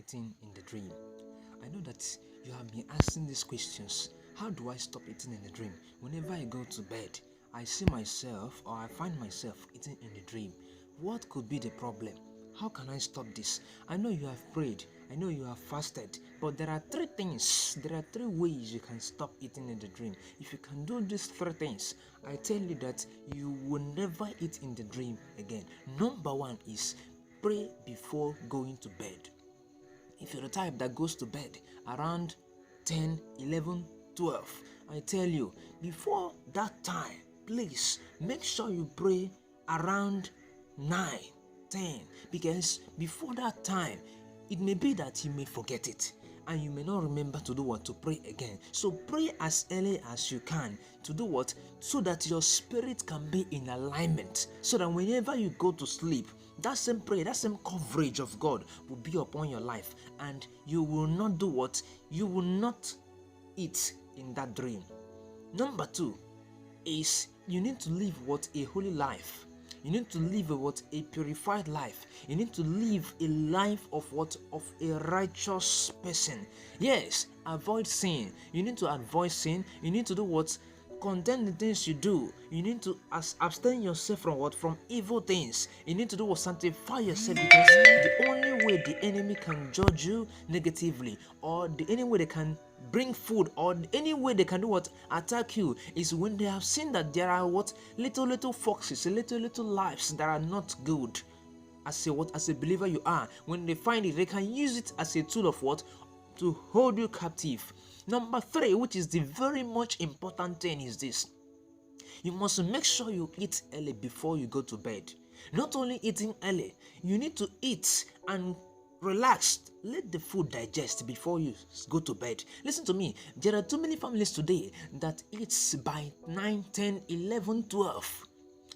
eating in the dream? I know that you have been asking these questions. How do I stop eating in the dream? Whenever I go to bed, I see myself or I find myself eating in the dream. What could be the problem? How can I stop this? I know you have prayed, I know you have fasted, but there are three ways you can stop eating in the dream. If you can do these three things, I tell you that you will never eat in the dream again. Number one is pray before going to bed. If you're the type that goes to bed around 10, 11, 12, I tell you, before that time, please make sure you pray around 9, 10, because before that time, it may be that you may forget it and you may not remember to do what? To pray again. So pray as early as you can to do what? So that your spirit can be in alignment, so that whenever you go to sleep, that same prayer, that same coverage of God will be upon your life, and you will not do what? You will not eat in that dream. Number two is you need to live what? A holy life. You need to live a purified life. You need to live a life of what? Of a righteous person. Yes, avoid sin. You need to avoid sin. You need to do what? Condemn the things you do. You need to abstain yourself from what? From evil things. You need to do what? Sanctify yourself, because the only way the enemy can judge you negatively, or the only way they can bring food, or any way they can do what? Attack you, is when they have seen that there are what? Little foxes, little lives that are not good. As a believer you are, when they find it, they can use it as a tool of what? To hold you captive. Number three, which is the very much important thing, is this: you must make sure you eat early before you go to bed. Not only eating early, you need to eat and relax. Let the food digest before you go to bed. Listen to me, there are too many families today that eats by 9, 10, 11, 12.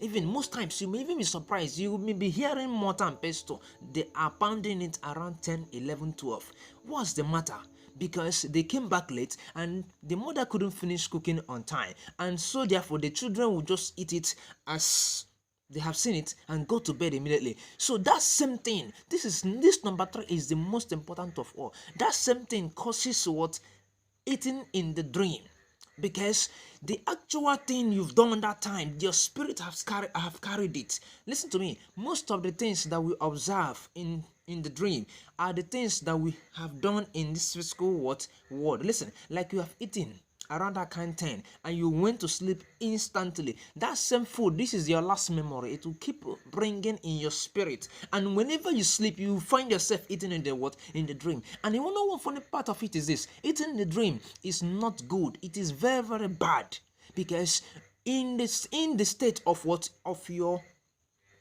Even most times, you may even be surprised. You may be hearing mortar and pestle. They are pounding it around 10, 11, 12. What's the matter? Because they came back late and the mother couldn't finish cooking on time. And so therefore, the children will just eat it as they have seen it and go to bed immediately. So that same thing, this number three is the most important of all. That same thing causes what? Eating in the dream. Because the actual thing you've done that time, your spirit have carried it. Listen to me. Most of the things that we observe in the dream are the things that we have done in this physical world. Listen, like you have eaten around that kind 10 and you went to sleep instantly. That same food, this is your last memory. It will keep bringing in your spirit, and whenever you sleep, you find yourself eating in the what? In the dream. And you know one funny part of it is this: eating in the dream is not good. It is very, very bad, because in the state of what? Of your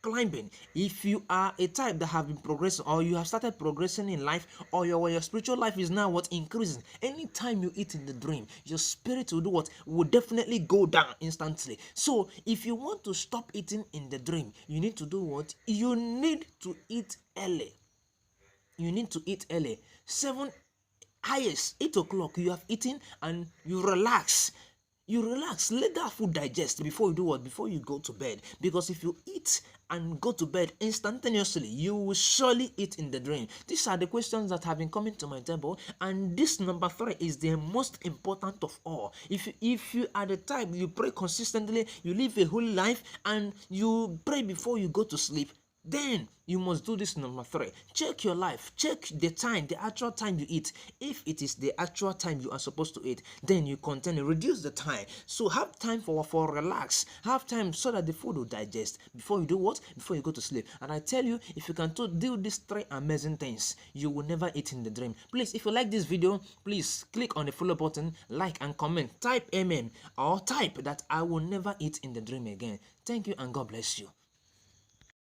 climbing, if you are a type that have been progressing, or you have started progressing in life, or your spiritual life is now what? Increasing, anytime you eat in the dream, your spirit will do what? Will definitely go down instantly. So if you want to stop eating in the dream, you need to do what? You need to eat early. You need to eat early. 7, highest 8 o'clock, you have eaten and you relax. Let that food digest before you do what? Before you go to bed. Because if you eat and go to bed instantaneously, you will surely eat in the dream. These are the questions that have been coming to my table, and this number three is the most important of all. If you are the type, you pray consistently, you live a holy life, and you pray before you go to sleep, then you must do this number three. Check your life. Check the time, the actual time you eat. If it is the actual time you are supposed to eat, then you continue. Reduce the time. So have time for relax. Have time so that the food will digest before you do what? Before you go to sleep. And I tell you, if you can do these three amazing things, you will never eat in the dream. Please, if you like this video, please click on the follow button, like and comment. Type amen, or type that I will never eat in the dream again. Thank you and God bless you.